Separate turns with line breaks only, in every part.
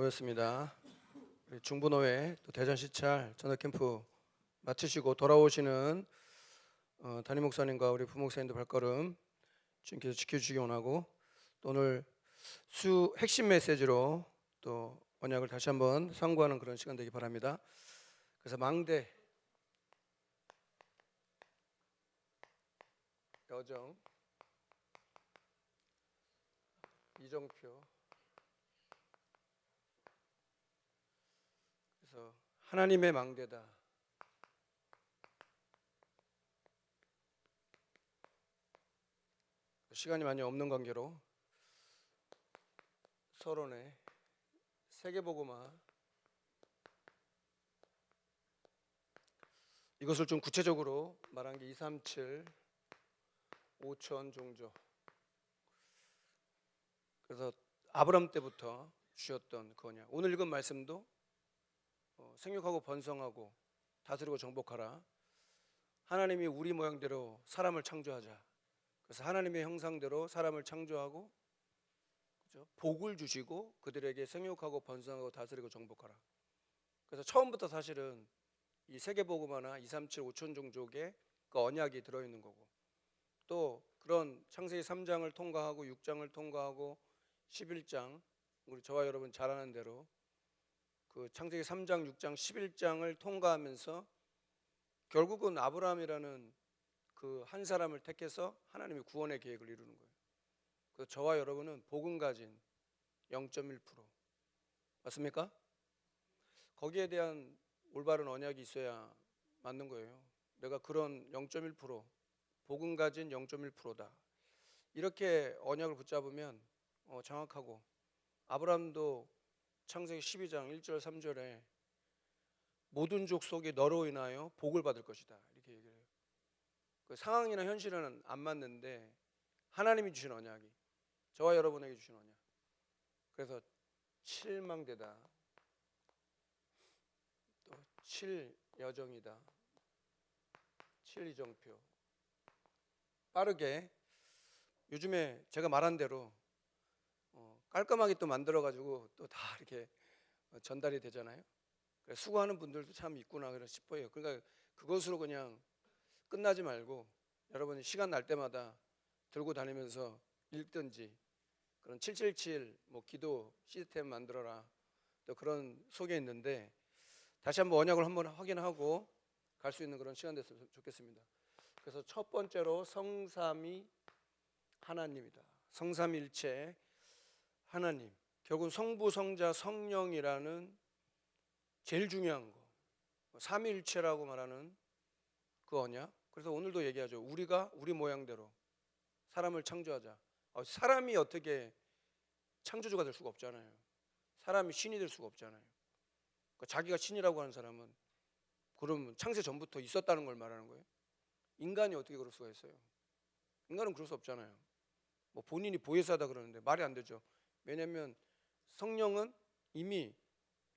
모였습니다. 우리 중부노회 또 대전 시찰 전도 캠프 마치시고 돌아오시는 담임 목사님과 우리 부목사님들 발걸음 주님께서 지켜주시기 원하고, 또 오늘 핵심 메시지로 또 언약을 다시 한번 상고하는 그런 시간 되기 바랍니다. 그래서 망대, 여정, 이정표, 그래서 하나님의 망대다. 시간이 많이 없는 관계로 서론에 세계복음화, 이것을 좀 구체적으로 말한 게 237 5천 종족. 그래서 아브람 때부터 주셨던 그 언약. 오늘 읽은 말씀도 생육하고 번성하고 다스리고 정복하라. 하나님이 우리 모양대로 사람을 창조하자. 그래서 하나님의 형상대로 사람을 창조하고, 그렇죠? 복을 주시고 그들에게 생육하고 번성하고 다스리고 정복하라. 그래서 처음부터 사실은 이 세계복음화나 237 5천 종족의 그 언약이 들어있는 거고, 또 그런 창세기 3장을 통과하고 6장을 통과하고 11장, 우리 저와 여러분 잘 아는 대로 그 창세기 3장, 6장, 11장을 통과하면서 결국은 아브라함이라는 그 한 사람을 택해서 하나님의 구원의 계획을 이루는 거예요. 그래서 저와 여러분은 복음 가진 0.1%, 맞습니까? 거기에 대한 올바른 언약이 있어야 맞는 거예요. 내가 그런 0.1%, 복음 가진 0.1%다. 이렇게 언약을 붙잡으면 정확하고, 아브라함도 창세기 12장 1절 3절에 모든 족속이 너로 인하여 복을 받을 것이다, 이렇게 얘기를 해요. 그 상황이나 현실은 안 맞는데 하나님이 주신 언약이, 저와 여러분에게 주신 언약. 그래서 7망대다, 또 7여정이다, 7이정표. 빠르게 요즘에 제가 말한 대로 깔끔하게 또 만들어가지고 또 다 이렇게 전달이 되잖아요. 수고하는 분들도 참 있구나 싶어요. 그러니까 그것으로 그냥 끝나지 말고 여러분이 시간 날 때마다 들고 다니면서 읽든지, 그런 777 기도 시스템 만들어라, 또 그런 속에 있는데, 다시 한번 언약을 한번 확인하고 갈 수 있는 그런 시간 됐으면 좋겠습니다. 그래서 첫 번째로 성삼위 하나님이다. 성삼일체 하나님, 결국 성부, 성자, 성령이라는 제일 중요한 거, 삼위일체라고 말하는 그 언약. 그래서 오늘도 얘기하죠. 우리가 우리 모양대로 사람을 창조하자. 사람이 어떻게 창조주가 될 수가 없잖아요. 사람이 신이 될 수가 없잖아요. 그러니까 자기가 신이라고 하는 사람은 그럼 창세 전부터 있었다는 걸 말하는 거예요. 인간이 어떻게 그럴 수가 있어요? 인간은 그럴 수 없잖아요. 본인이 보혜사다 그러는데 말이 안 되죠. 왜냐하면 성령은 이미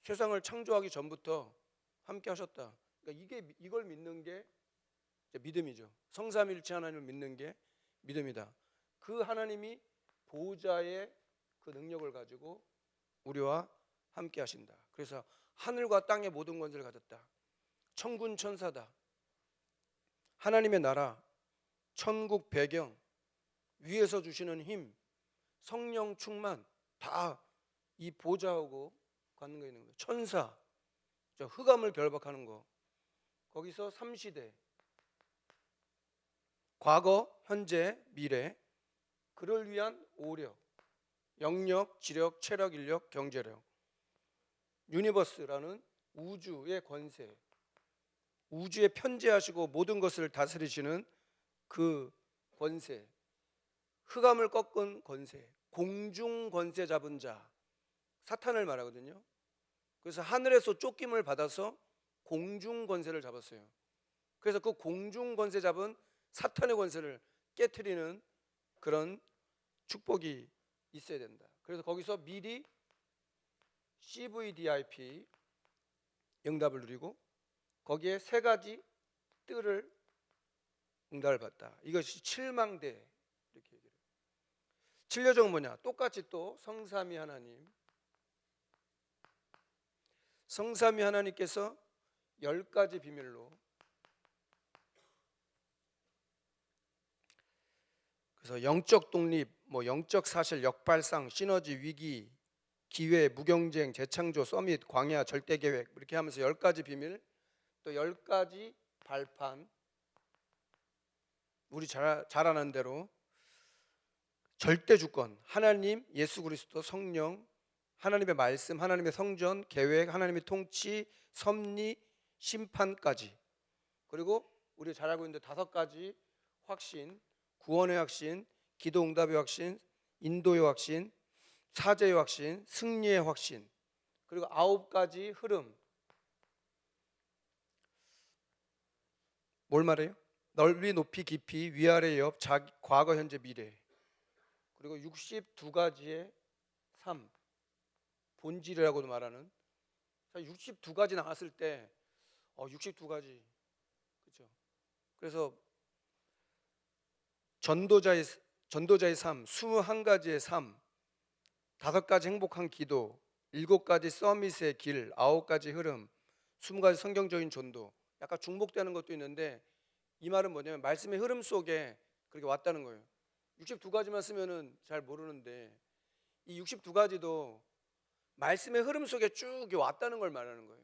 세상을 창조하기 전부터 함께 하셨다. 그러니까 이걸 믿는 게 믿음이죠. 성삼일체 하나님을 믿는 게 믿음이다. 그 하나님이 보호자의 그 능력을 가지고 우리와 함께 하신다. 그래서 하늘과 땅의 모든 권세를 가졌다. 천군 천사다. 하나님의 나라, 천국 배경, 위에서 주시는 힘, 성령 충만, 다 이 보좌하고 관계가 있는 거예요. 천사, 흑암을 결박하는 거. 거기서 3시대, 과거, 현재, 미래, 그를 위한 오력, 영력, 지력, 체력, 인력, 경제력. 유니버스라는 우주의 권세, 우주에 편재하시고 모든 것을 다스리시는 그 권세, 흑암을 꺾은 권세, 공중 권세 잡은 자, 사탄을 말하거든요. 그래서 하늘에서 쫓김을 받아서 공중 권세를 잡았어요. 그래서 그 공중 권세 잡은 사탄의 권세를 깨트리는 그런 축복이 있어야 된다. 그래서 거기서 미리 CVDIP 응답을 누리고, 거기에 세 가지 뜰을 응답을 받다. 이것이 7망대, 이렇게 얘기를 해요. 7여정은 뭐냐? 똑같이 또 성삼위 하나님, 성삼위 하나님께서 10가지 비밀로, 그래서 영적 독립, 영적 사실, 역발상, 시너지, 위기, 기회, 무경쟁, 재창조, 서밋, 광야, 절대계획, 이렇게 하면서 10가지 비밀, 또 10가지 발판, 우리 잘 아는 대로 절대 주권, 하나님, 예수 그리스도, 성령, 하나님의 말씀, 하나님의 성전, 계획, 하나님의 통치, 섭리, 심판까지, 그리고 우리 잘 알고 있는데 5가지 확신, 구원의 확신, 기도 응답의 확신, 인도의 확신, 사제의 확신, 승리의 확신, 그리고 9가지 흐름. 뭘 말해요? 넓이, 높이, 깊이, 위아래, 옆, 과거, 현재, 미래. 그리고 62가지의 삶, 본질이라고도 말하는. 62가지 나왔을 때 62가지, 그렇죠? 그래서 전도자의 삶, 21가지의 삶, 5가지 행복한 기도, 7가지 서밋의 길, 9가지 흐름, 20가지 성경적인 전도. 약간 중복되는 것도 있는데, 이 말은 뭐냐면 말씀의 흐름 속에 그렇게 왔다는 거예요. 62가지만 쓰면은 잘 모르는데, 이 62가지도 말씀의 흐름 속에 쭉 왔다는 걸 말하는 거예요.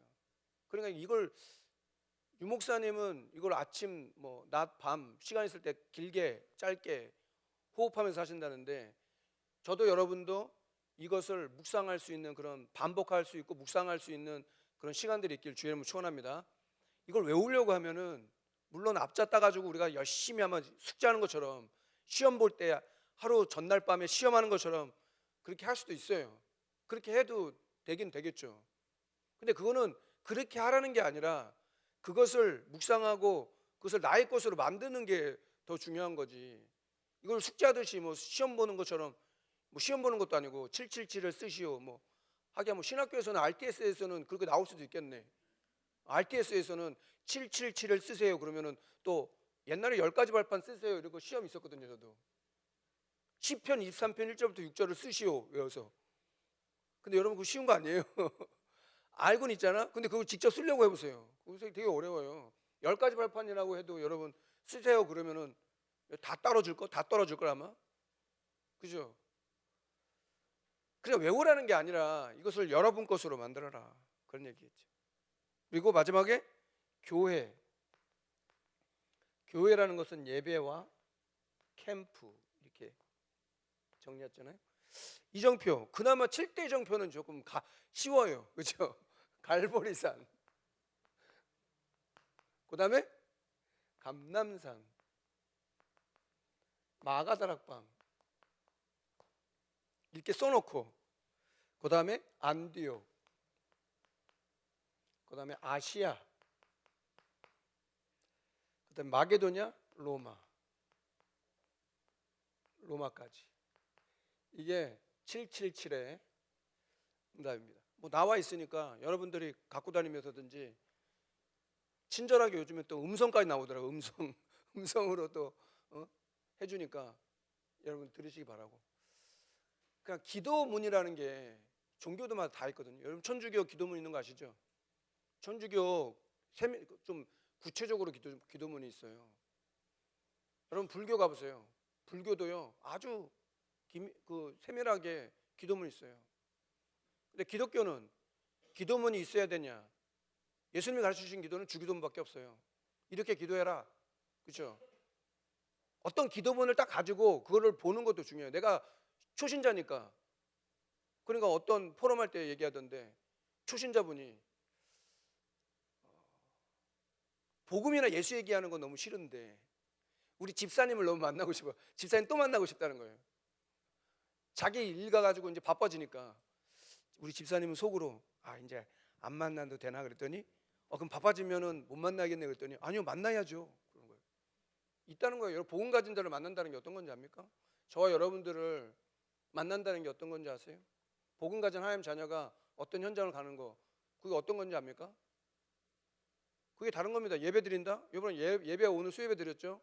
그러니까 이걸 유 목사님은 이걸 아침, 낮, 밤 시간 있을 때 길게 짧게 호흡하면서 하신다는데, 저도 여러분도 이것을 묵상할 수 있는, 그런 반복할 수 있고 묵상할 수 있는 그런 시간들이 있길 주의 이름으로 축원합니다. 이걸 외우려고 하면은 물론 앞자 따가지고 우리가 열심히 하면 숙제하는 것처럼, 시험 볼 때 하루 전날 밤에 시험하는 것처럼 그렇게 할 수도 있어요. 그렇게 해도 되긴 되겠죠. 근데 그거는 그렇게 하라는 게 아니라 그것을 묵상하고 그것을 나의 것으로 만드는 게 더 중요한 거지. 이걸 숙제하듯이 시험 보는 것처럼, 시험 보는 것도 아니고 777을 쓰시오 하기야, 신학교에서는 RTS에서는 그렇게 나올 수도 있겠네. RTS에서는 777을 쓰세요 그러면은, 또 옛날에 10가지 발판 쓰세요 이러고 시험 있었거든요. 저도 시편 23편 1절부터 6절을 쓰시오 외워서. 근데 여러분 그거 쉬운 거 아니에요. 알고는 있잖아. 근데 그거 직접 쓰려고 해보세요. 그거 되게 어려워요. 10가지 발판이라고 해도 여러분 쓰세요 그러면은 다 떨어질 걸 아마. 그죠? 그냥 외우라는 게 아니라 이것을 여러분 것으로 만들어라, 그런 얘기겠죠. 그리고 마지막에 교회라는 것은 예배와 캠프, 이렇게 정리했잖아요. 이정표, 그나마 7대 이정표는 조금 쉬워요. 그렇죠? 갈보리산, 그 다음에 감남산, 마가다락방 이렇게 써놓고, 그 다음에 안디옥, 그 다음에 아시아, 그 다음에 마게도냐, 로마까지. 이게 777의 응답입니다. 나와 있으니까 여러분들이 갖고 다니면서든지, 친절하게 요즘에 또 음성까지 나오더라고요. 음성으로 또 해주니까 여러분 들으시기 바라고. 그냥 기도문이라는 게 종교도마다 다 있거든요. 여러분 천주교 기도문 있는 거 아시죠? 천주교 좀 구체적으로 기도문이 있어요. 여러분 불교 가보세요. 불교도요 아주 세밀하게 기도문이 있어요. 근데 기독교는 기도문이 있어야 되냐? 예수님이 가르쳐주신 기도는 주기도문밖에 없어요. 이렇게 기도해라, 그렇죠? 어떤 기도문을 딱 가지고 그거를 보는 것도 중요해요. 내가 초신자니까. 그러니까 어떤 포럼할 때 얘기하던데, 초신자분이 복음이나 예수 얘기하는 건 너무 싫은데 우리 집사님을 너무 만나고 싶어. 집사님 또 만나고 싶다는 거예요. 자기 일 가가지고 이제 바빠지니까 우리 집사님은 속으로 이제 안 만나도 되나 그랬더니, 그럼 바빠지면은 못 만나겠네 그랬더니, 아니요 만나야죠 그런 거예요. 있다는 거예요. 여러분 복음 가진 자를 만난다는 게 어떤 건지 압니까? 저와 여러분들을 만난다는 게 어떤 건지 아세요? 복음 가진 하나님 자녀가 어떤 현장을 가는 거, 그게 어떤 건지 압니까? 그게 다른 겁니다. 예배 드린다? 여러분 예배 오늘 수예배 드렸죠?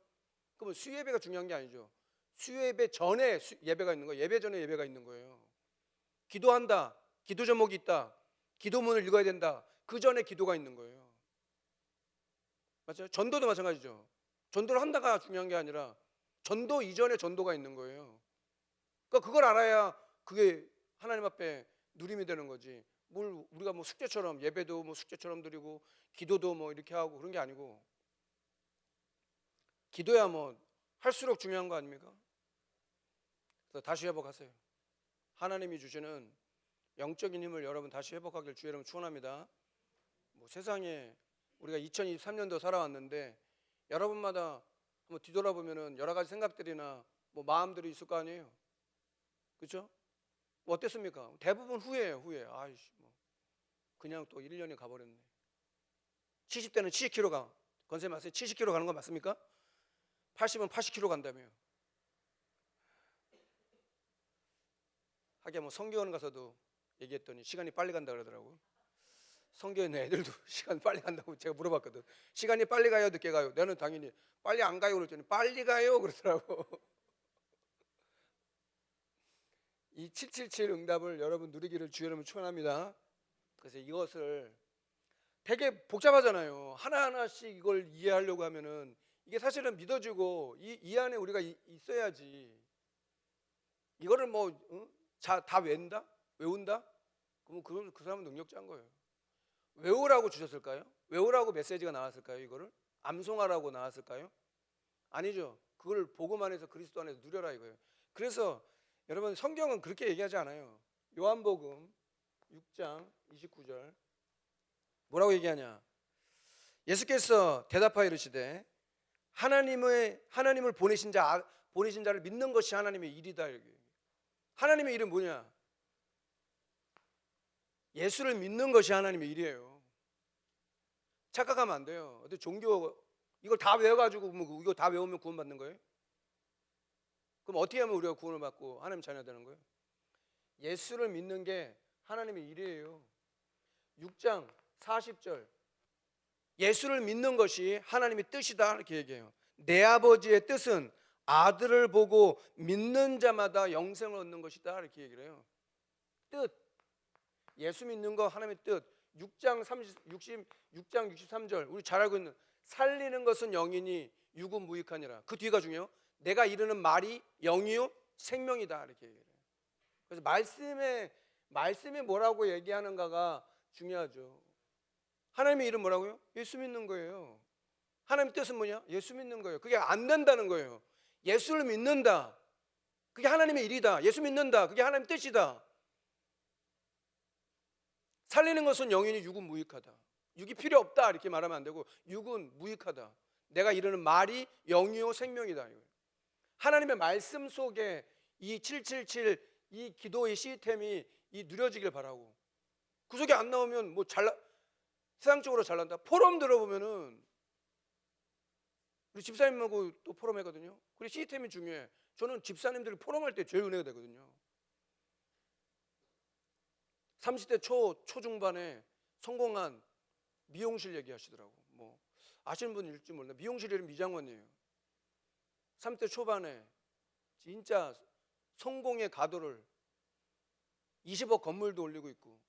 그러면 수예배가 중요한 게 아니죠. 수예배 전에 예배가 있는 거예요. 예배 전에 예배가 있는 거예요. 기도한다, 기도 제목이 있다, 기도문을 읽어야 된다, 그 전에 기도가 있는 거예요. 맞아요? 전도도 마찬가지죠. 전도를 한다가 중요한 게 아니라 전도 이전에 전도가 있는 거예요. 그러니까 그걸 알아야 그게 하나님 앞에 누림이 되는 거지. 뭘 우리가 뭐 숙제처럼 예배도 뭐 숙제처럼 드리고 기도도 뭐 이렇게 하고 그런 게 아니고, 기도야 뭐 할수록 중요한 거 아닙니까? 그래서 다시 회복하세요. 하나님이 주시는 영적인 힘을 여러분 다시 회복하길 주의 이름으로 축원합니다. 뭐 세상에 우리가 2023년도 살아왔는데 여러분마다 한번 뒤돌아보면은 여러 가지 생각들이나 뭐 마음들이 있을 거 아니에요. 그렇죠? 뭐 어땠습니까? 대부분 후회예요, 후회. 아이씨 뭐 그냥 또 1년이 가버렸네. 70대는 70kg 건쌤 아세요? 70kg 가는 거 맞습니까? 80은 80kg 간다며요. 하긴 뭐 성교원 가서도 얘기했더니 시간이 빨리 간다 그러더라고요. 성교에 있는 애들도 시간 빨리 간다고 제가 물어봤거든. 시간이 빨리 가요, 늦게 가요? 나는 당연히 빨리 안 가요 그랬더니 빨리 가요 그러더라고. 이 777 응답을 여러분 누리기를 주의 이름으로 축원합니다. 그래서 이것을 되게 복잡하잖아요. 하나하나씩 이걸 이해하려고 하면은 이게 사실은 믿어지고 이 안에 우리가 있어야지. 이거를 뭐 다 외운다? 외운다? 그러면 그 사람은 능력자인 거예요. 외우라고 주셨을까요? 외우라고 메시지가 나왔을까요? 이거를 암송하라고 나왔을까요? 아니죠. 그걸 복음 안에서 그리스도 안에서 누려라 이거예요. 그래서 여러분 성경은 그렇게 얘기하지 않아요. 요한복음 6장 29절 뭐라고 얘기하냐? 예수께서 대답하여 이르시되 하나님을 보내신 자를 믿는 것이 하나님의 일이다. 하나님의 일은 뭐냐? 예수를 믿는 것이 하나님의 일이에요. 착각하면 안 돼요. 어디 종교 이걸 다 외워가지고 뭐 이거 다 외우면 구원받는 거예요? 그럼 어떻게 하면 우리가 구원을 받고 하나님 자녀 되는 거예요? 예수를 믿는 게 하나님의 일이에요. 6장 40절 예수를 믿는 것이 하나님의 뜻이다 이렇게 얘기해요. 내 아버지의 뜻은 아들을 보고 믿는 자마다 영생을 얻는 것이다 이렇게 얘기를 해요. 뜻 예수 믿는 거 하나님의 뜻. 6장 63절 우리 잘 알고 있는 살리는 것은 영이니 육은 무익하니라. 그 뒤가 중요해요. 내가 이르는 말이 영이요 생명이다 이렇게 얘기해요. 그래서 말씀에 뭐라고 얘기하는가가 중요하죠. 하나님의 이름 뭐라고요? 예수 믿는 거예요. 하나님의 뜻은 뭐냐? 예수 믿는 거예요. 그게 안 된다는 거예요. 예수를 믿는다. 그게 하나님의 일이다. 예수 믿는다. 그게 하나님의 뜻이다. 살리는 것은 영이니 육은 무익하다. 육이 필요 없다 이렇게 말하면 안 되고 육은 무익하다. 내가 이르는 말이 영이요 생명이다. 하나님의 말씀 속에 이 777 이 기도의 시스템이 누려지길 바라고. 그 속에 안 나오면 뭐 세상적으로 잘난다. 포럼 들어보면은 우리 집사님하고 또 포럼 했거든요. 그리고 시스템이 중요해. 저는 집사님들이 포럼할 때 제일 은혜가 되거든요. 30대 초중반에 성공한 미용실 얘기하시더라고. 뭐 아시는 분일지 몰라. 미용실 이름 미장원이에요. 30대 초반에 진짜 성공의 가도를 20억 건물도 올리고 있고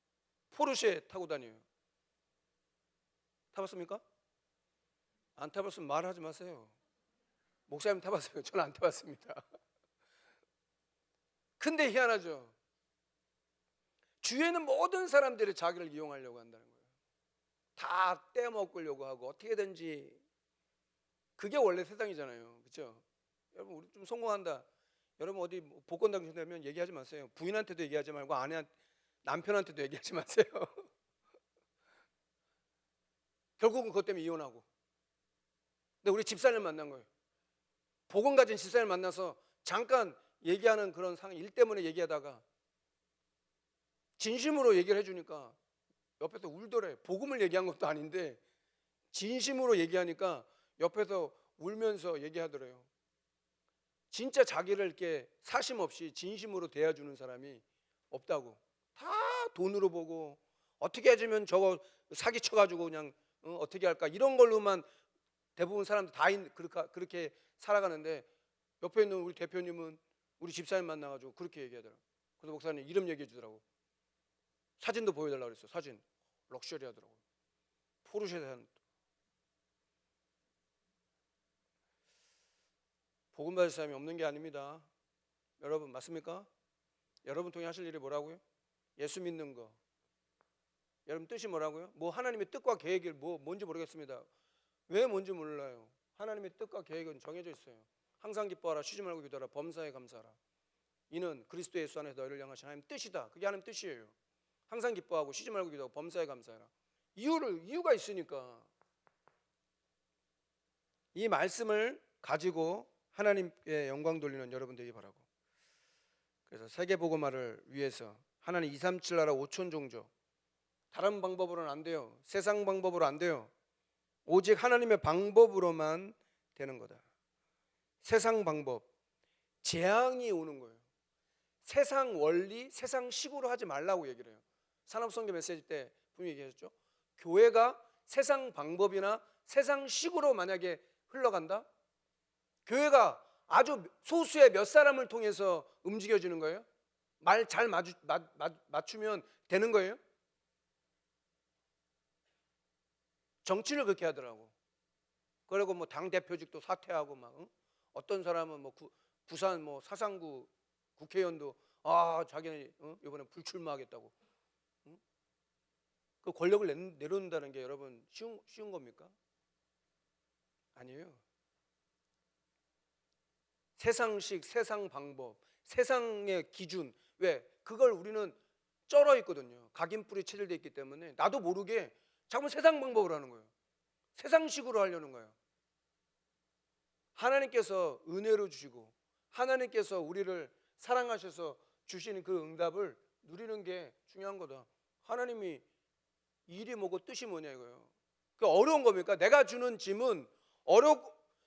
포르쉐 타고 다녀요. 타봤습니까? 안 타봤으면 말하지 마세요. 목사님 타봤어요. 저는 안 타봤습니다. 근데 희한하죠. 주위에는 모든 사람들이 자기를 이용하려고 한다는 거예요. 다 떼먹으려고 하고 어떻게든지. 그게 원래 세상이잖아요. 그렇죠? 여러분 우리 좀 성공한다. 여러분 어디 복권 당첨되면 얘기하지 마세요. 부인한테도 얘기하지 말고 남편한테도 얘기하지 마세요. 결국은 그것 때문에 이혼하고. 근데 우리 집사님 만난 거예요. 복음 가진 집사님 만나서 잠깐 얘기하는 그런 일 때문에 얘기하다가 진심으로 얘기를 해주니까 옆에서 울더래. 복음을 얘기한 것도 아닌데 진심으로 얘기하니까 옆에서 울면서 얘기하더래요. 진짜 자기를 이렇게 사심 없이 진심으로 대해주는 사람이 없다고. 다 돈으로 보고 어떻게 해주면 저거 사기쳐가지고 그냥 어떻게 할까 이런 걸로만 대부분 사람들 다 그렇게 살아가는데 옆에 있는 우리 대표님은 우리 집사님 만나가지고 그렇게 얘기하더라고. 그래서 목사님 이름 얘기해 주더라고. 사진도 보여달라고 그랬어. 사진 럭셔리하더라고요. 포르쉐 사는. 복음 받을 사람이 없는 게 아닙니다. 여러분 맞습니까? 여러분 통해 하실 일이 뭐라고요? 예수 믿는 거. 여러분 뜻이 뭐라고요? 뭐 하나님의 뜻과 계획이 뭔지 모르겠습니다. 왜 뭔지 몰라요. 하나님의 뜻과 계획은 정해져 있어요. 항상 기뻐하라, 쉬지 말고 기도하라, 범사에 감사하라. 이는 그리스도 예수 안에서 너희를 향하신 하나님의 뜻이다. 그게 하나님 뜻이에요. 항상 기뻐하고 쉬지 말고 기도하고 범사에 감사해라. 이유가 있으니까. 이 말씀을 가지고 하나님께 영광 돌리는 여러분 되기 바라고. 그래서 세계복음화를 위해서 하나님 237 나라 5천 종족, 다른 방법으로는 안 돼요. 세상 방법으로 안 돼요. 오직 하나님의 방법으로만 되는 거다. 세상 방법, 재앙이 오는 거예요. 세상 원리, 세상 식으로 하지 말라고 얘기를 해요. 산업선교 메시지 때 분명히 얘기하셨죠. 교회가 세상 방법이나 세상 식으로 만약에 흘러간다, 교회가 아주 소수의 몇 사람을 통해서 움직여지는 거예요. 말 잘 맞추면 되는 거예요. 정치를 그렇게 하더라고. 그리고 뭐 당 대표직도 사퇴하고 막 어떤 사람은 뭐 부산 뭐 사상구 국회의원도 자기는 이번에 불출마하겠다고. 그 권력을 내려놓는다는 게 여러분 쉬운 겁니까? 아니에요. 세상식, 세상 방법, 세상의 기준, 왜? 그걸 우리는 쩔어 있거든요. 각인뿔이 체질되어 있기 때문에 나도 모르게 자꾸 세상 방법으로 하는 거예요. 세상식으로 하려는 거예요. 하나님께서 은혜로 주시고 하나님께서 우리를 사랑하셔서 주시는 그 응답을 누리는 게 중요한 거다. 하나님이 일이 뭐고 뜻이 뭐냐 이거예요. 그 어려운 겁니까? 내가 주는 짐은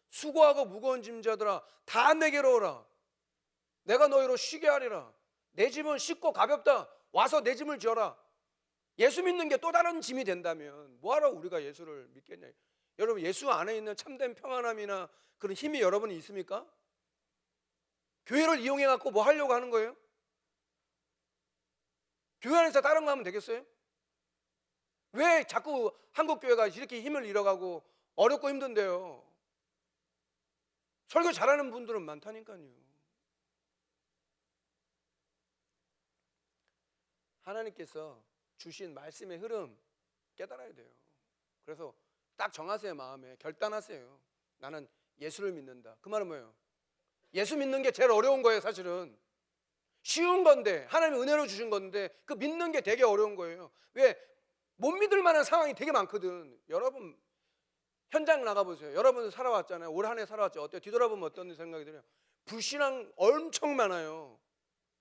수고하고 무거운 짐자들아 다 내게로 오라. 내가 너희로 쉬게 하리라. 내 짐은 쉽고 가볍다. 와서 내 짐을 져라. 예수 믿는 게 또 다른 짐이 된다면 뭐하러 우리가 예수를 믿겠냐. 여러분 예수 안에 있는 참된 평안함이나 그런 힘이 여러분이 있습니까? 교회를 이용해 갖고 뭐 하려고 하는 거예요? 교회 안에서 다른 거 하면 되겠어요? 왜 자꾸 한국 교회가 이렇게 힘을 잃어가고 어렵고 힘든데요? 설교 잘하는 분들은 많다니까요. 하나님께서 주신 말씀의 흐름 깨달아야 돼요. 그래서 딱 정하세요. 마음에 결단하세요. 나는 예수를 믿는다. 그 말은 뭐예요? 예수 믿는 게 제일 어려운 거예요. 사실은 쉬운 건데 하나님이 은혜로 주신 건데 그 믿는 게 되게 어려운 거예요. 왜? 못 믿을 만한 상황이 되게 많거든. 여러분 현장 나가보세요. 여러분 살아왔잖아요. 올 한 해 살아왔죠. 어때요? 뒤돌아보면 어떤 생각이 들어요? 불신앙 엄청 많아요.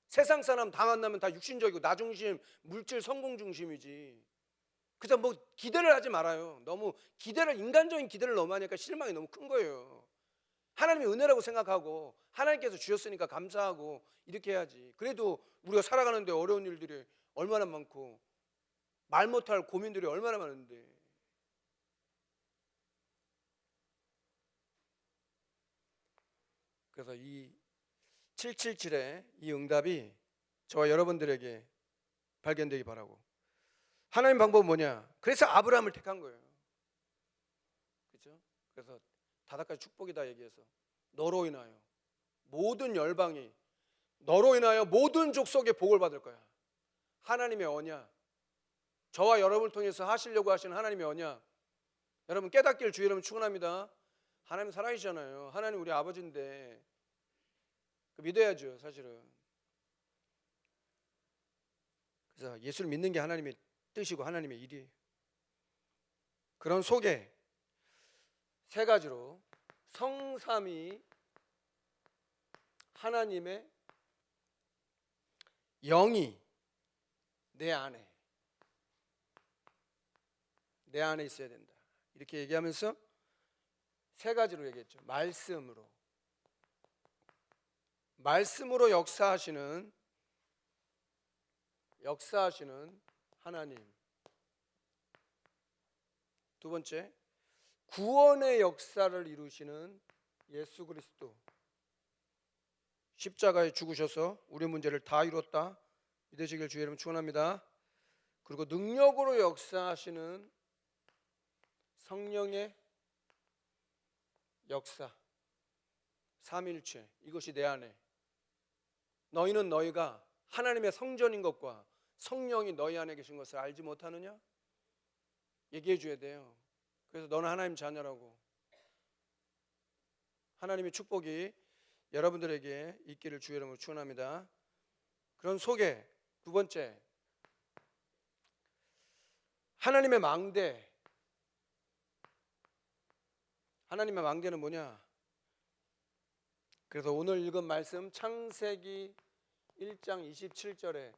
세상 사람 다 만나면 다 육신적이고 나 중심, 물질, 성공 중심이지. 그래서 뭐 기대를 하지 말아요. 너무 인간적인 기대를 너무 하니까 실망이 너무 큰 거예요. 하나님의 은혜라고 생각하고 하나님께서 주셨으니까 감사하고 이렇게 해야지. 그래도 우리가 살아가는데 어려운 일들이 얼마나 많고 말 못할 고민들이 얼마나 많은데. 그래서 이 777의 이 응답이 저와 여러분들에게 발견되기 바라고. 하나님 방법은 뭐냐? 그래서 아브라함을 택한 거예요. 그렇죠? 그래서 5가지 축복이다 얘기해서 너로 인하여 모든 열방이 너로 인하여 모든 족속의 복을 받을 거야. 하나님의 언약, 저와 여러분을 통해서 하시려고 하시는 하나님의 언약, 여러분 깨닫기를 주의 이름으로 축원합니다. 하나님 살아계시잖아요. 하나님 우리 아버지인데 믿어야죠. 사실은. 그래서 예수를 믿는 게 하나님의 뜻이고 하나님의 일이에요. 그런 속에 3가지로 성삼위 하나님의 영이 내 안에 있어야 된다. 이렇게 얘기하면서 3가지로 얘기했죠. 말씀으로 역사하시는 하나님. 2번째, 구원의 역사를 이루시는 예수 그리스도. 십자가에 죽으셔서 우리 문제를 다 이뤘다 믿으시길 주의 이름으로 축원합니다. 그리고 능력으로 역사하시는 성령의 역사, 삼일체, 이것이 내 안에, 너희는 너희가 하나님의 성전인 것과 성령이 너희 안에 계신 것을 알지 못하느냐? 얘기해 줘야 돼요. 그래서 너는 하나님 자녀라고. 하나님의 축복이 여러분들에게 있기를 주의 이름으로 축원합니다. 그런 속에 두 번째, 하나님의 망대. 하나님의 망대는 뭐냐? 그래서 오늘 읽은 말씀 창세기 1장 27절에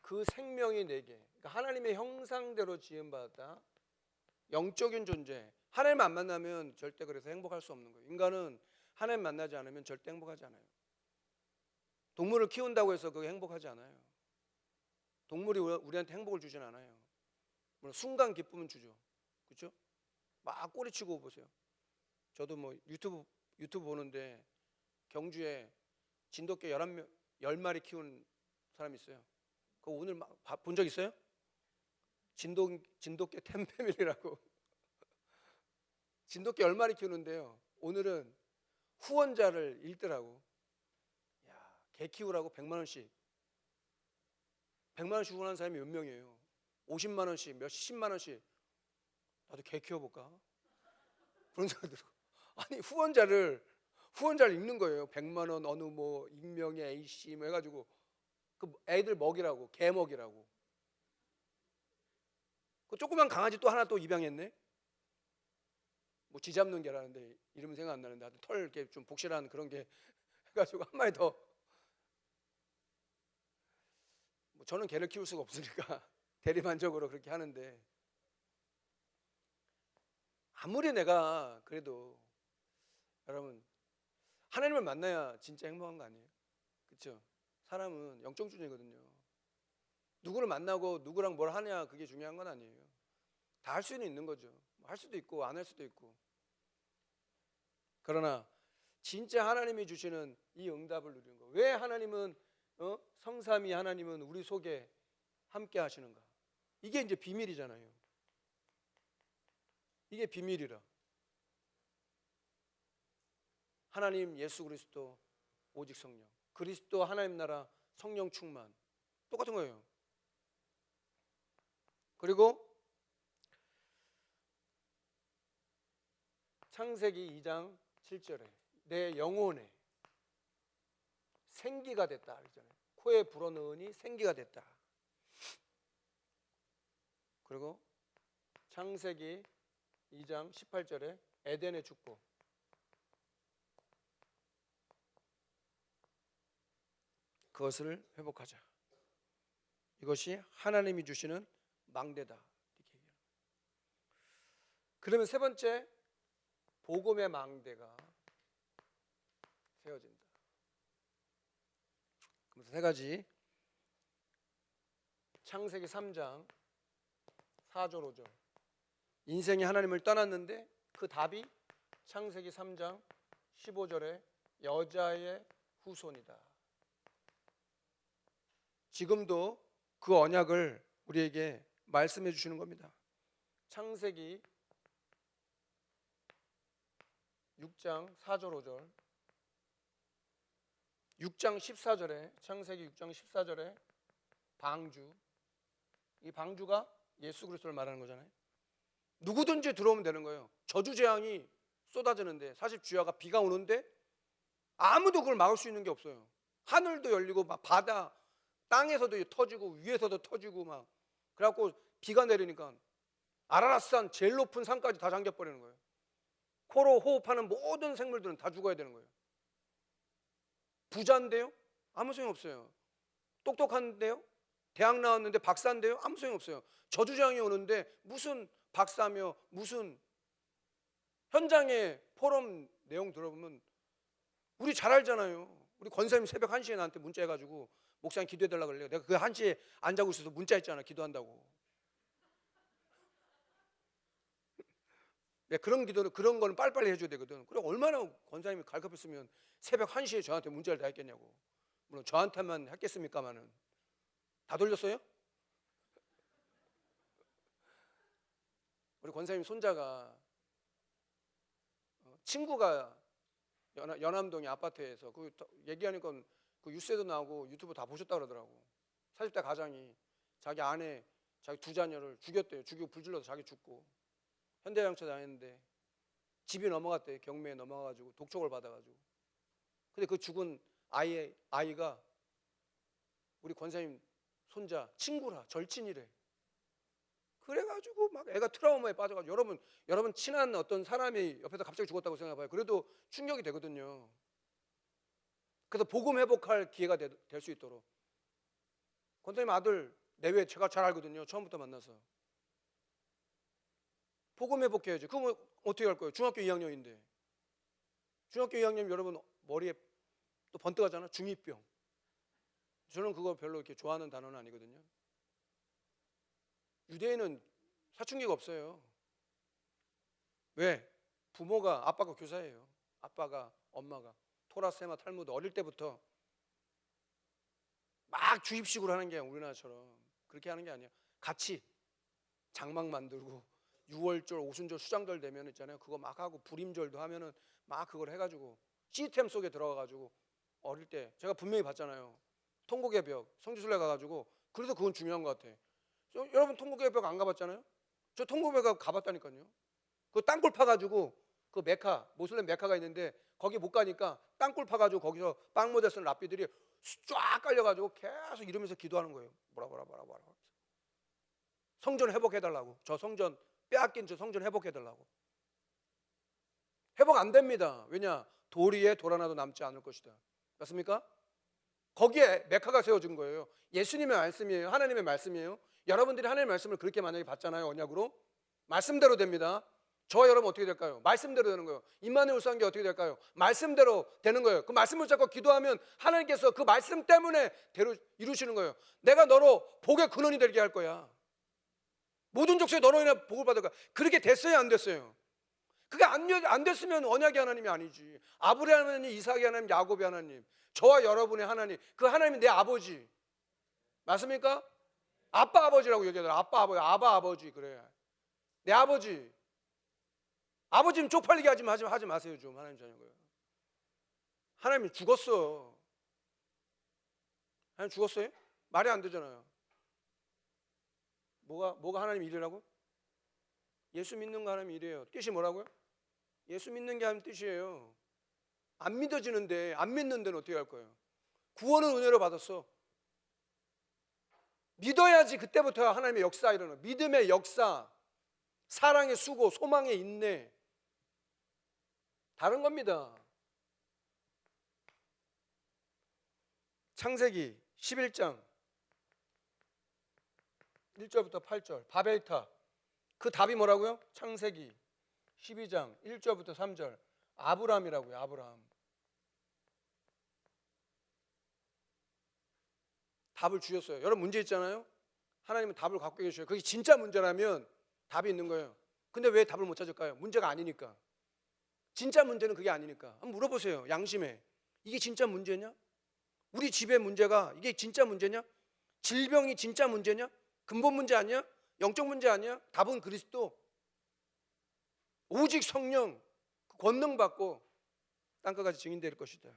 그 생명이 내게, 그러니까 하나님의 형상대로 지음받았다. 영적인 존재. 하나님 안 만나면 절대 그래서 행복할 수 없는 거예요. 인간은 하나님 만나지 않으면 절대 행복하지 않아요. 동물을 키운다고 해서 그게 행복하지 않아요. 동물이 우리한테 행복을 주진 않아요. 물론 순간 기쁨은 주죠. 그렇죠? 막 꼬리치고 보세요. 저도 뭐 유튜브 보는데 경주에 진돗개 10마리 키운 사람이 있어요. 그거 오늘 막 본 적 있어요? 진돗개 템패밀리라고. 진돗개 10마리 키우는데요. 오늘은 후원자를 잃더라고. 야, 개 키우라고 100만 원씩. 100만 원씩 후원하는 사람이 몇 명이에요? 50만 원씩, 몇십만 원씩. 나도 개 키워볼까? 그런 생각 들고. 아니 후원자를 읽는 거예요. 100만 원 어느 뭐 익명의 A씨 뭐 해가지고 그 애들 먹이라고, 개 먹이라고. 그 조그만 강아지 또 하나 또 입양했네. 뭐 쥐 잡는 개라는데 이름은 생각 안 나는데 하여튼 털 이렇게 좀 복실한 그런 게 해가지고 한 마리 더. 뭐 저는 개를 키울 수가 없으니까 대리만족으로 그렇게 하는데, 아무리 내가 그래도 여러분 하나님을 만나야 진짜 행복한 거 아니에요? 그렇죠? 사람은 영적 존재거든요. 누구를 만나고 누구랑 뭘 하냐 그게 중요한 건 아니에요. 다 할 수는 있는 거죠. 할 수도 있고 안 할 수도 있고. 그러나 진짜 하나님이 주시는 이 응답을 누리는 거. 왜 하나님은 성삼위 하나님은 우리 속에 함께 하시는가? 이게 이제 비밀이잖아요. 이게 비밀이라. 하나님 예수 그리스도 오직 성령, 그리스도 하나님 나라 성령 충만, 똑같은 거예요. 그리고 창세기 2장 7절에 내 영혼에 생기가 됐다 그러잖아요. 코에 불어넣으니 생기가 됐다. 그리고 창세기 2장 18절에 에덴의 축복, 그것을 회복하자. 이것이 하나님이 주시는 망대다. 이렇게 얘기합니다. 그러면 세 번째, 복음의 망대가 세워진다. 그래서 세 가지. 창세기 3장 4절 5절. 인생이 하나님을 떠났는데 그 답이 창세기 3장 15절에 여자의 후손이다. 지금도 그 언약을 우리에게 말씀해 주시는 겁니다. 창세기 6장 4절 5절, 6장 14절에 창세기 6장 14절에 방주, 이 방주가 예수 그리스도를 말하는 거잖아요. 누구든지 들어오면 되는 거예요. 저주 재앙이 쏟아지는데, 사실 주야가 비가 오는데 아무도 그걸 막을 수 있는 게 없어요. 하늘도 열리고 막 바다 땅에서도 터지고 위에서도 터지고 막 그래갖고 비가 내리니까 아라랏산 제일 높은 산까지 다 잠겨버리는 거예요. 코로 호흡하는 모든 생물들은 다 죽어야 되는 거예요. 부자인데요? 아무 소용 없어요. 똑똑한데요? 대학 나왔는데 박사인데요? 아무 소용 없어요. 저주장이 오는데 무슨 박사며 무슨, 현장에 포럼 내용 들어보면 우리 잘 알잖아요. 우리 권사님 새벽 1시에 나한테 문자해가지고 목사님 기도해달라고 그래요. 내가 그 1시에 안 자고 있어서 문자했잖아, 기도한다고. 그런 기도는, 그런 거는 빨리빨리 해줘야 되거든. 그래 얼마나 권사님이 갈급했으면 새벽 1시에 저한테 문자를 다 했겠냐고. 물론 저한테만 했겠습니까마는. 다 돌렸어요? 우리 권사님 손자가 친구가 연암동의 아파트에서 그 얘기하니까 그 뉴스에도 나오고 유튜브 다 보셨다 그러더라고. 40대 가장이 자기 아내, 자기 두 자녀를 죽였대요. 죽이고 불질러서 자기 죽고 현대자동차 다녔는데 집이 넘어갔대. 경매에 넘어가가지고 독촉을 받아가지고. 근데 그 죽은 아이가 우리 권사님 손자 친구라, 절친이래. 그래가지고 막 애가 트라우마에 빠져가지고 여러분 친한 어떤 사람이 옆에서 갑자기 죽었다고 생각해봐요. 그래도 충격이 되거든요. 그래서 복음 회복할 기회가 될 수 있도록 권사님 아들 내외 제가 잘 알거든요. 처음부터 만나서 복음 회복해야지. 그럼 어떻게 할 거예요? 중학교 2학년인데 중학교 2학년 여러분 머리에 또 번뜩하잖아. 중2병. 저는 그거 별로 이렇게 좋아하는 단어는 아니거든요. 유대인은 사춘기가 없어요. 왜? 부모가 아빠가 교사예요. 아빠가 엄마가 토라 세마 탈무드 어릴 때부터 막 주입식으로 하는 게 우리나라처럼 그렇게 하는 게 아니야. 같이 장막 만들고 6월절 오순절 수장절 되면 있잖아요. 그거 막 하고 불임절도 하면은 막 그걸 해가지고 시스템 속에 들어가가지고 어릴 때 제가 분명히 봤잖아요. 통곡의 벽 성지순례 가가지고 그래서 그건 중요한 것 같아. 여러분 통곡의 벽 안 가봤잖아요. 저 통곡의 벽 가봤다니까요. 그 땅굴 파가지고 그 메카 모슬렘 메카가 있는데 거기 못 가니까 땅굴 파가지고 거기서 빵 모자 쓰는 랍비들이 쫙 깔려가지고 계속 이러면서 기도하는 거예요. 뭐라 성전 회복해달라고. 저 성전 빼앗긴 저 성전 회복해달라고. 회복 안 됩니다. 왜냐? 돌 위에 돌 하나도 남지 않을 것이다. 맞습니까? 거기에 메카가 세워진 거예요. 예수님의 말씀이에요. 하나님의 말씀이에요. 여러분들이 하나님의 말씀을 그렇게 만약에 받잖아요. 언약으로 말씀대로 됩니다. 저와 여러분 어떻게 될까요? 말씀대로 되는 거예요. 임마누엘 우상기 어떻게 될까요? 말씀대로 되는 거예요. 그 말씀을 잡고 기도하면 하나님께서 그 말씀 때문에 이루시는 거예요. 내가 너로 복의 근원이 되게 할 거야. 모든 족속에 너로 인해 복을 받을 거야. 그렇게 됐어요, 안 됐어요? 그게 안 됐으면 언약의 하나님이 아니지. 아브라함의 하나님, 이삭의 하나님, 야곱의 하나님, 저와 여러분의 하나님, 그 하나님이 내 아버지 맞습니까? 아빠 아버지라고 얘기하더라. 아빠 아버지, 아바 아버지. 그래, 내 아버지. 아버지는 쪽팔리게 하지 마세요. 좀 하나님 자녀고요. 하나님이 죽었어. 하나님 죽었어요? 말이 안 되잖아요. 뭐가 하나님 일이라고? 예수 믿는 거 하나님 일이에요. 뜻이 뭐라고요? 예수 믿는 게 하나님 뜻이에요. 안 믿어지는데, 안 믿는 데는 어떻게 할 거예요? 구원은 은혜로 받았어. 믿어야지 그때부터 하나님의 역사 일어나. 믿음의 역사, 사랑의 수고, 소망의 인내, 다른 겁니다. 창세기 11장 1절부터 8절 바벨탑. 그 답이 뭐라고요? 창세기 12장 1절부터 3절 아브라함이라고요. 아브라함. 답을 주셨어요. 여러분 문제 있잖아요. 하나님은 답을 갖고 계셔요. 그게 진짜 문제라면 답이 있는 거예요. 근데 왜 답을 못 찾을까요? 문제가 아니니까. 진짜 문제는 그게 아니니까. 한번 물어보세요. 양심에. 이게 진짜 문제냐? 우리 집의 문제가 이게 진짜 문제냐? 질병이 진짜 문제냐? 근본 문제 아니야? 영적 문제 아니야? 답은 그리스도. 오직 성령 권능 받고 땅끝까지 증인될 것이다.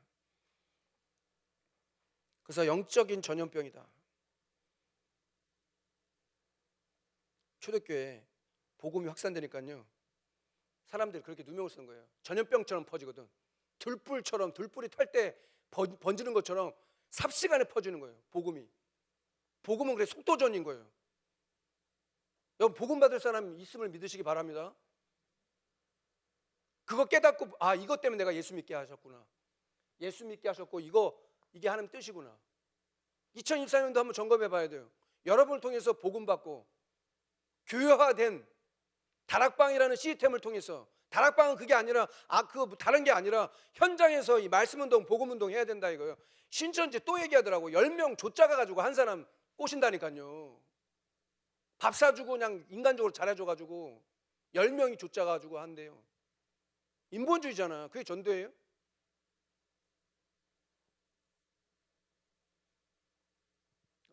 그래서 영적인 전염병이다. 초대교회 복음이 확산되니까요. 사람들이 그렇게 누명을 쓰는 거예요. 전염병처럼 퍼지거든. 들불처럼 들불이 탈 때 번지는 것처럼 삽시간에 퍼지는 거예요. 복음이. 복음은 그래 속도전인 거예요. 여러분 복음 받을 사람 있음을 믿으시기 바랍니다. 그거 깨닫고 이것 때문에 내가 예수 믿게 하셨구나. 예수 믿게 하셨고 이게 하나님 뜻이구나. 2024년도 한번 점검해 봐야 돼요. 여러분을 통해서 복음 받고 교회화된 다락방이라는 시스템을 통해서 다락방은 그게 아니라 다른 게 아니라 현장에서 이 말씀 운동, 복음 운동 해야 된다 이거예요. 신천지 또 얘기하더라고. 10명 좆자가 가지고 한 사람 꼬신다니까요. 밥 사주고 그냥 인간적으로 잘해줘가지고 10명이 좆자 가지고 한대요. 인본주의잖아. 그게 전도예요?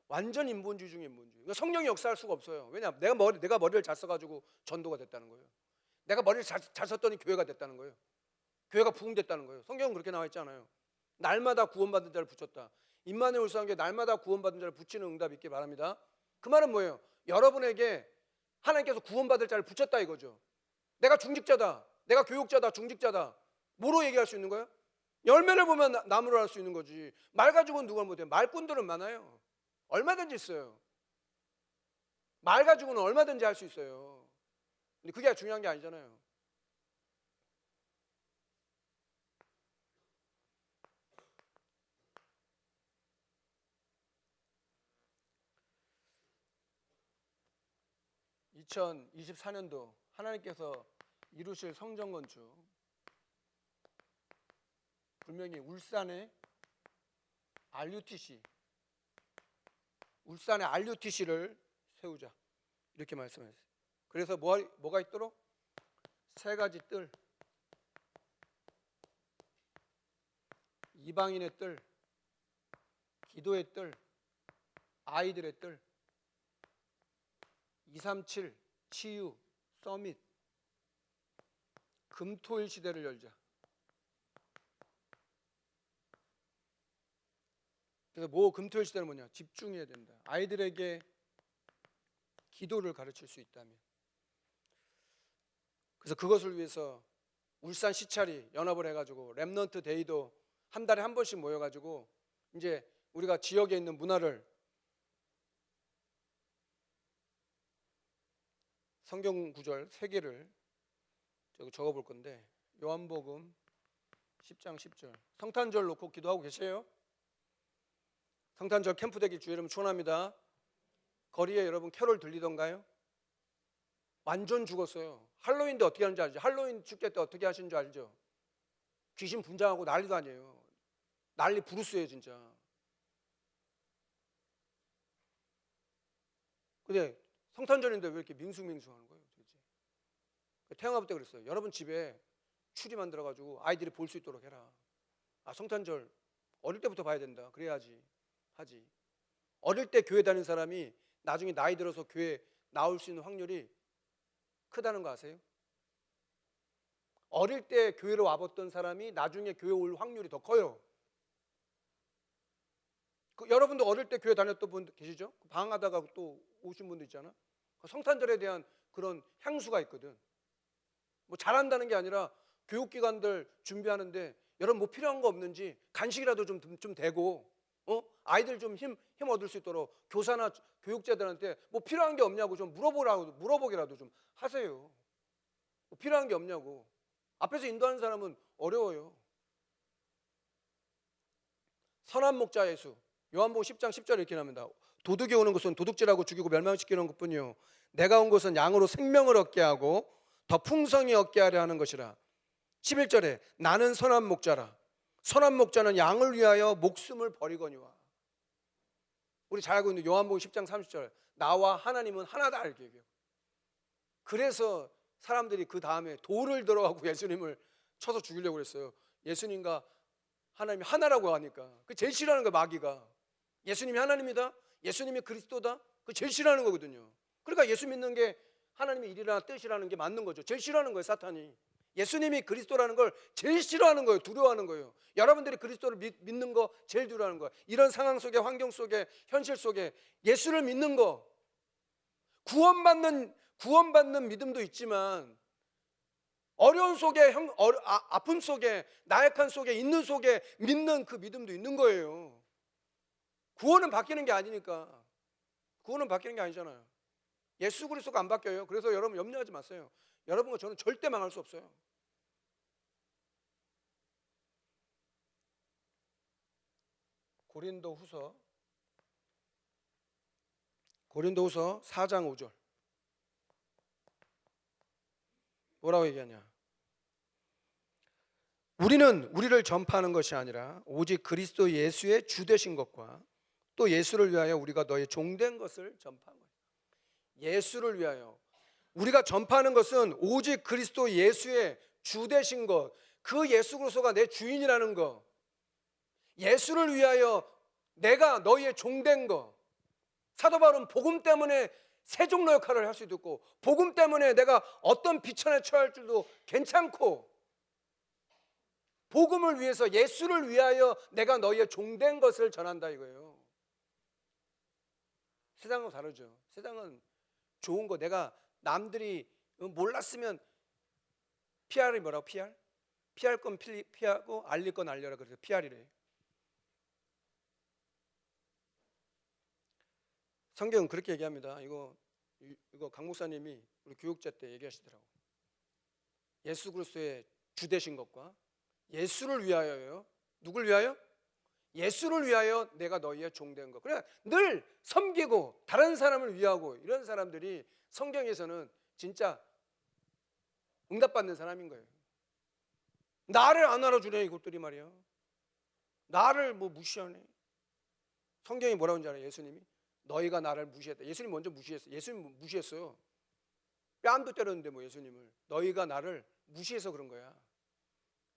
완전 인본주의 중에 인본주의. 성령이 역사할 수가 없어요. 왜냐? 내가 머리를 잘 써가지고 전도가 됐다는 거예요. 내가 머리를 잘 썼더니 교회가 됐다는 거예요. 교회가 부흥됐다는 거예요. 성경은 그렇게 나와 있잖아요. 날마다 구원받은 자를 붙였다. 임마누엘 울상교회 날마다 구원받은 자를 붙이는 응답이 있길 바랍니다. 그 말은 뭐예요? 여러분에게 하나님께서 구원받을 자를 붙였다 이거죠. 내가 중직자다, 내가 교육자다, 중직자다, 뭐로 얘기할 수 있는 거예요? 열매를 보면 나무를 알 수 있는 거지. 말 가지고는 누가 못해요? 말꾼들은 많아요. 얼마든지 있어요. 말 가지고는 얼마든지 할 수 있어요. 근데 그게 중요한 게 아니잖아요. (2024년도) 하나님께서 이루실 성전 건축, 분명히 울산의 RUTC를 세우자 이렇게 말씀하셨어요. 그래서 뭐가 있도록? 세 가지 뜰, 이방인의 뜰, 기도의 뜰, 아이들의 뜰, 237 치유 서밋, 금토일 시대를 열자. 그래서 금토일 시대는 뭐냐? 집중해야 된다. 아이들에게 기도를 가르칠 수 있다면. 그래서 그것을 위해서 울산 시찰이 연합을 해가지고 렘넌트 데이도 한 달에 한 번씩 모여가지고 이제 우리가 지역에 있는 문화를, 성경 구절 3개를 적어볼 건데, 요한복음 10장 10절. 성탄절 놓고 기도하고 계세요? 성탄절 캠프 되기 주의 이름 축원합니다. 거리에 여러분 캐롤 들리던가요? 완전 죽었어요. 할로윈인데 어떻게 하는지 알죠? 할로윈 축제 때 어떻게 하시는 줄 알죠? 귀신 분장하고 난리도 아니에요. 난리 부르스예요 진짜. 근데 성탄절인데 왜 이렇게 밍숭맹숭하는 거예요 도대체? 태영아부 때 그랬어요. 여러분 집에 추리 만들어가지고 아이들이 볼 수 있도록 해라. 성탄절 어릴 때부터 봐야 된다. 그래야지 하지. 어릴 때 교회 다니는 사람이 나중에 나이 들어서 교회 나올 수 있는 확률이 크다는 거 아세요? 어릴 때 교회로 와봤던 사람이 나중에 교회 올 확률이 더 커요. 여러분도 어릴 때 교회 다녔던 분 계시죠? 방황하다가 또 오신 분도 있잖아. 성탄절에 대한 그런 향수가 있거든. 뭐 잘한다는 게 아니라 교육기관들 준비하는데 여러분 뭐 필요한 거 없는지 간식이라도 좀 대고, 아이들 좀 힘 얻을 수 있도록 교사나 교육자들한테 뭐 필요한 게 없냐고 좀 물어보기라도 좀 하세요. 뭐 필요한 게 없냐고. 앞에서 인도하는 사람은 어려워요. 선한 목자 예수, 요한복음 10장 10절에 이렇게 나옵니다. 도둑이 오는 것은 도둑질하고 죽이고 멸망시키는 것뿐이요, 내가 온 것은 양으로 생명을 얻게 하고 더 풍성히 얻게 하려 하는 것이라. 11절에 나는 선한 목자라. 선한 목자는 양을 위하여 목숨을 버리거니와. 우리 잘 알고 있는 요한복음 10장 30절, 나와 하나님은 하나다 이렇게 얘기해요. 그래서 사람들이 그 다음에 돌을 들어가고 예수님을 쳐서 죽이려고 그랬어요. 예수님과 하나님이 하나라고 하니까. 그 제일 싫어하는 거야 마귀가. 예수님이 하나님이다, 예수님이 그리스도다, 그 제일 싫어하는 거거든요. 그러니까 예수 믿는 게 하나님의 일이나 뜻이라는 게 맞는 거죠. 제일 싫어하는 거예요 사탄이. 예수님이 그리스도라는 걸 제일 싫어하는 거예요. 두려워하는 거예요. 여러분들이 그리스도를 믿는 거 제일 두려워하는 거예요. 이런 상황 속에, 환경 속에, 현실 속에 예수를 믿는 거, 구원받는 믿음도 있지만 어려운 속에, 아픔 속에, 나약한 속에, 있는 속에 믿는 그 믿음도 있는 거예요. 구원은 바뀌는 게 아니니까. 구원은 바뀌는 게 아니잖아요. 예수 그리스도가 안 바뀌어요. 그래서 여러분 염려하지 마세요. 여러분과 저는 절대 망할 수 없어요. 고린도후서 4장 5절 뭐라고 얘기하냐? 우리는 우리를 전파하는 것이 아니라 오직 그리스도 예수의 주 되신 것과 또 예수를 위하여 우리가 너희 종된 것을 전파한 거예요. 예수를 위하여 우리가 전파하는 것은 오직 그리스도 예수의 주 되신 것, 그 예수 그리스도가 내 주인이라는 것, 예수를 위하여 내가 너희의 종된 것, 사도 바울은 복음 때문에 세종로 역할을 할 수도 있고, 복음 때문에 내가 어떤 비천에 처할 줄도 괜찮고, 복음을 위해서, 예수를 위하여 내가 너희의 종된 것을 전한다 이거예요. 세상은 다르죠. 세상은 좋은 거, 내가 남들이 몰랐으면, PR이 뭐라고? PR? 피할 건 피하고 알릴 건 알려라. 그래서 PR이래. 성경은 그렇게 얘기합니다. 이거 강 목사님이 우리 교육자 때 얘기하시더라고. 예수 그리스도의 주 되신 것과 예수를 위하여요. 누굴 위하여? 예수를 위하여 내가 너희의 종된 것. 그냥 늘 섬기고 다른 사람을 위하고, 이런 사람들이 성경에서는 진짜 응답받는 사람인 거예요. 나를 안 알아주네 이것들이 말이야. 나를 뭐 무시하네. 성경이 뭐라고 하는지 알아요? 예수님이 너희가 나를 무시했다. 예수님 먼저 무시했어요. 예수님 무시했어요. 뺨도 때렸는데 뭐 예수님을. 너희가 나를 무시해서 그런 거야.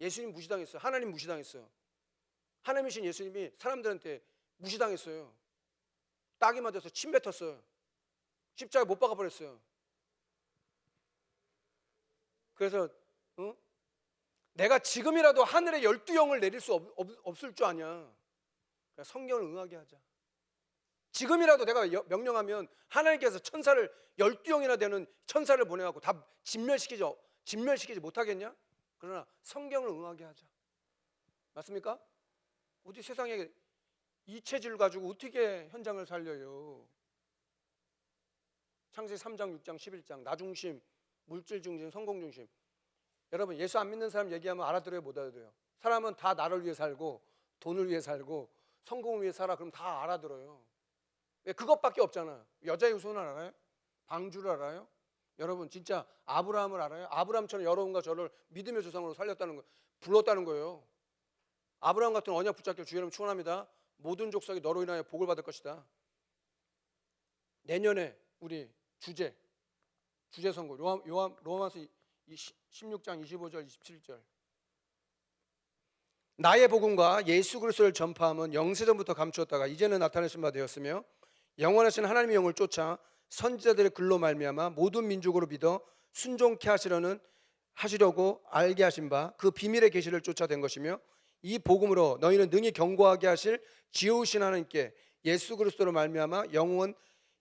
예수님 무시당했어요. 하나님 무시당했어요. 하나님이신 예수님이 사람들한테 무시당했어요. 딱이 맞아서 침 뱉었어요. 십자가에 못 박아 버렸어요. 그래서 내가 지금이라도 하늘에 12영을 내릴 수 없을 줄 아냐. 그러니까 성경을 응하게 하자. 지금이라도 내가 명령하면 하나님께서 천사를 12영이나 되는 천사를 보내갖고 다 진멸시키지 못하겠냐? 그러나 성경을 응하게 하자. 맞습니까? 어디 세상에 이 체질 가지고 어떻게 현장을 살려요? 창세기 3장, 6장, 11장 나중심, 물질 중심, 성공 중심. 여러분, 예수 안 믿는 사람 얘기하면 알아들어요, 못 알아들어요? 사람은 다 나를 위해 살고 돈을 위해 살고 성공을 위해 살아. 그럼 다 알아들어요. 왜? 그것밖에 없잖아. 여자의 후손을 알아요? 방주를 알아요? 여러분, 진짜 아브라함을 알아요? 아브라함처럼 여러분과 저를 믿음의 조상으로 살렸다는 거, 불렀다는 거예요. 아브라함 같은 언약 붙잡기를 주의 이름 축원합니다. 모든 족속이 너로 인하여 복을 받을 것이다. 내년에 우리 주제 선고 로마서 16장 25절 27절. 나의 복음과 예수 그리스도를 전파함은 영세전부터 감추었다가 이제는 나타내신 바 되었으며, 영원하신 하나님의 영을 쫓아 선지자들의 글로 말미암아 모든 민족으로 믿어 순종케 하시려고 알게 하신 바 그 비밀의 계시를 쫓아낸 것이며, 이 복음으로 너희는 능히 경고하게 하실 지으신 하나님께 예수 그리스도로 말미암아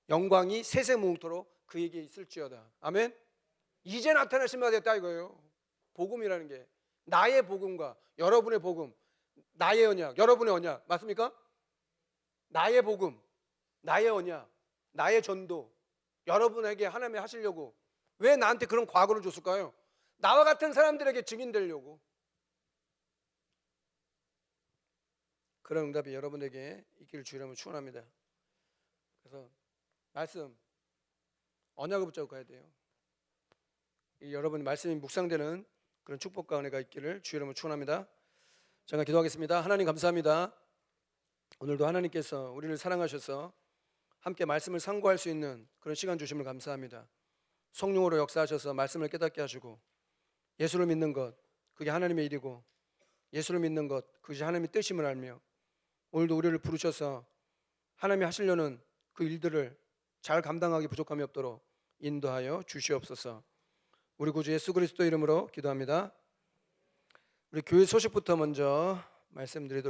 영광이 세세무궁토록 그에게 있을지어다. 아멘. 이제 나타나신 바 됐다 이거예요. 복음이라는 게 나의 복음과 여러분의 복음, 나의 언약, 여러분의 언약, 맞습니까? 나의 복음, 나의 언약, 나의 전도, 여러분에게 하나님이 하시려고. 왜 나한테 그런 과거를 줬을까요? 나와 같은 사람들에게 증인되려고. 그런 응답이 여러분에게 있기를 주님으로 축원합니다. 그래서 말씀, 언약을 붙잡고 가야 돼요. 여러분 말씀이 묵상되는 그런 축복과 은혜가 있기를 주의 이름으로 축원합니다. 제가 기도하겠습니다. 하나님 감사합니다. 오늘도 하나님께서 우리를 사랑하셔서 함께 말씀을 상고할 수 있는 그런 시간 주심을 감사합니다. 성령으로 역사하셔서 말씀을 깨닫게 하시고, 예수를 믿는 것 그게 하나님의 일이고, 예수를 믿는 것 그것이 하나님의 뜻임을 알며, 오늘도 우리를 부르셔서 하나님이 하시려는 그 일들을 잘 감당하기 부족함이 없도록 인도하여 주시옵소서. 우리 구주 예수 그리스도 이름으로 기도합니다. 우리 교회 소식부터 먼저 말씀드리도록